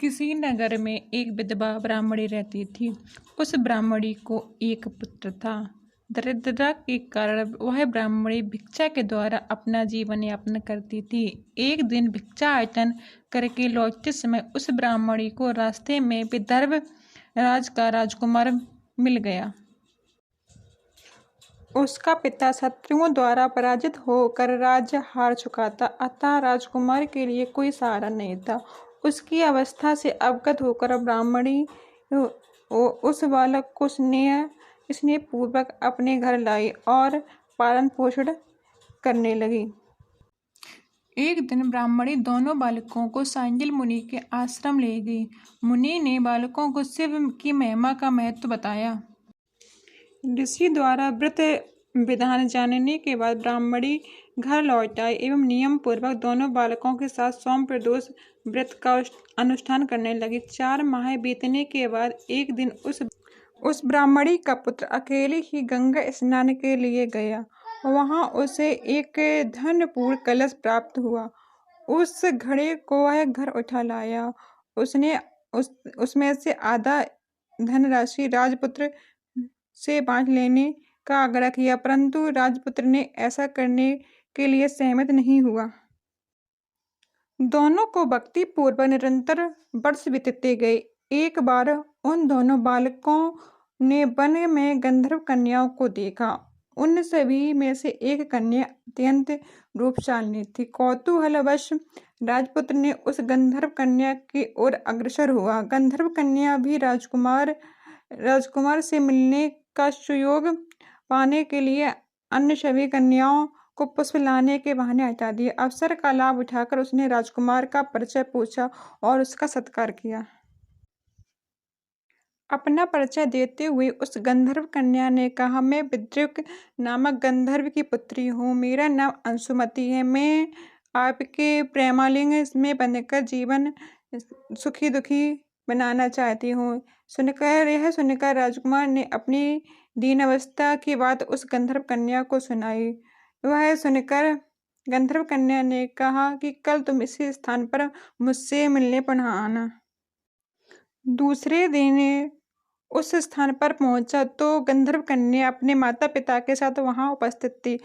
किसी नगर में एक विधवा ब्राह्मणी रहती थी। उस ब्राह्मणी को एक पुत्र था। दरिद्रता के कारण वह ब्राह्मणी भिक्षा के द्वारा अपना जीवन यापन करती थी। एक दिन भिक्षाटन करके लौटते समय उस ब्राह्मणी को रास्ते में विदर्भ राज का राजकुमार मिल गया। उसका पिता शत्रुओं द्वारा पराजित होकर राज्य हार चुका था, अतः राजकुमार के लिए कोई सहारा नहीं था। उसकी अवस्था से अवगत होकर ब्राह्मणी उस बालक को स्नेहपूर्वक अपने घर लाई और पालन पोषण करने लगी। एक दिन ब्राह्मणी दोनों बालकों को सांडिल्य मुनि के आश्रम ले गई। मुनि ने बालकों को शिव की महिमा का महत्व बताया। ऋषि द्वारा व्रत विधान जानने के बाद ब्राह्मणी घर लौट आई एवं नियम पूर्वक दोनों बालकों के साथ सोम प्रदोष व्रत का अनुष्ठान करने लगी। 4 माह बीतने के बाद एक दिन उस ब्राह्मणी का पुत्र अकेले ही गंगा स्नान के लिए गया। वहां उसे एक धनपूर्ण कलश प्राप्त हुआ। उस घड़े को वह घर उठा लाया। उसने उसमें से आधा धनराशि राजपुत्र से बांट लेने का आग्रह किया, परंतु राजपुत्र ने ऐसा करने के लिए सहमत नहीं हुआ। दोनों को भक्ति पूर्वक निरंतर वर्ष बीतते गए। एक बार उन दोनों बालकों ने वन में गंधर्व कन्याओं को देखा। उन सभी में से एक कन्या अत्यंत रूपशालिनी थी। कौतूहलवश राजपुत्र ने उस गंधर्व कन्या की ओर अग्रसर हुआ। गंधर्व कन्या भी राजकुमार से मिलने का सुयोग पाने के लिए अन्य सभी कन्याओं को पुष्प लाने के बहाने हटा दिए। अवसर का लाभ उठाकर उसने राजकुमार का परिचय पूछा और उसका सत्कार किया। अपना परिचय देते हुए उस गंधर्व कन्या ने कहा, मैं विद्रुक नामक गंधर्व की पुत्री हूँ। मेरा नाम अंशुमति है। मैं आपके प्रेमालिंग में बंधकर जीवन सुखी दुखी बनाना चाहती हूँ। सुनकर राजकुमार ने अपनी दीनावस्था की बात उस गंधर्व कन्या को सुनाई। वह सुनकर गंधर्व कन्या ने कहा कि कल तुम इसी स्थान पर मुझसे मिलने पुनः आना। दूसरे दिन उस स्थान पर पहुंचा तो गंधर्व कन्या अपने माता पिता के साथ वहां उपस्थित थी।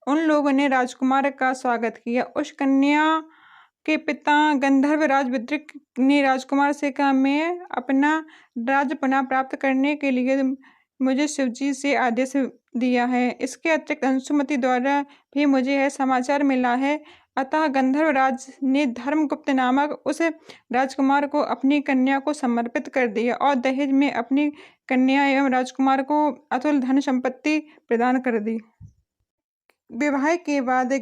उन लोगों ने राजकुमार का स्वागत किया। उस कन्या के पिता गंधर्व राज विद्रुक ने राजकुमार से कहा, मैं अपना राज्य पुनः प्राप्त करने के लिए मुझे शिवजी से आदेश दिया है। इसके अतिरिक्त अंशुमति द्वारा भी मुझे यह समाचार मिला है। अतः गंधर्व राज ने धर्मगुप्त नामक उस राजकुमार को अपनी कन्या को समर्पित कर दिया और दहेज में अपनी कन्या एवं राजकुमार को अतुल धन संपत्ति प्रदान कर दी। विवाह के बाद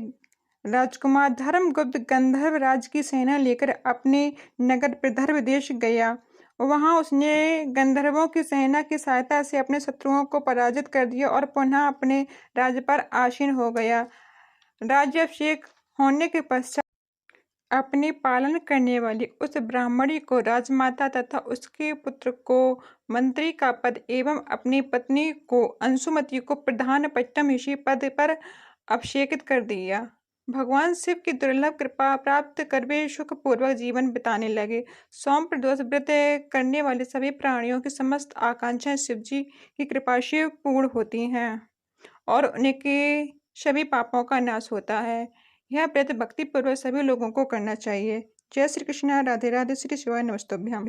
राजकुमार धर्मगुप्त गंधर्व राज की सेना लेकर अपने नगर विदर्भ देश गया। वहां उसने गंधर्वों की सेना की सहायता से अपने शत्रुओं को पराजित कर दिया और पुनः अपने राज्य पर आसीन हो गया। राज्याभिषेक होने के पश्चात अपने पालन करने वाली उस ब्राह्मणी को राजमाता तथा उसके पुत्र को मंत्री का पद एवं अपनी पत्नी को अंशुमति को प्रधान पट्टम ऋषि पद पर अभिषेकित कर दिया। भगवान शिव की दुर्लभ कृपा प्राप्त कर वे सुखपूर्वक जीवन बिताने लगे। सोम प्रदोष व्रत करने वाले सभी प्राणियों की समस्त आकांक्षाएं शिवजी की कृपा से पूर्ण होती हैं और उनके सभी पापों का नाश होता है। यह व्रत भक्ति पूर्वक सभी लोगों को करना चाहिए। जय श्री कृष्ण। राधे राधे। श्री शिवाय नमस्तुभ्यं।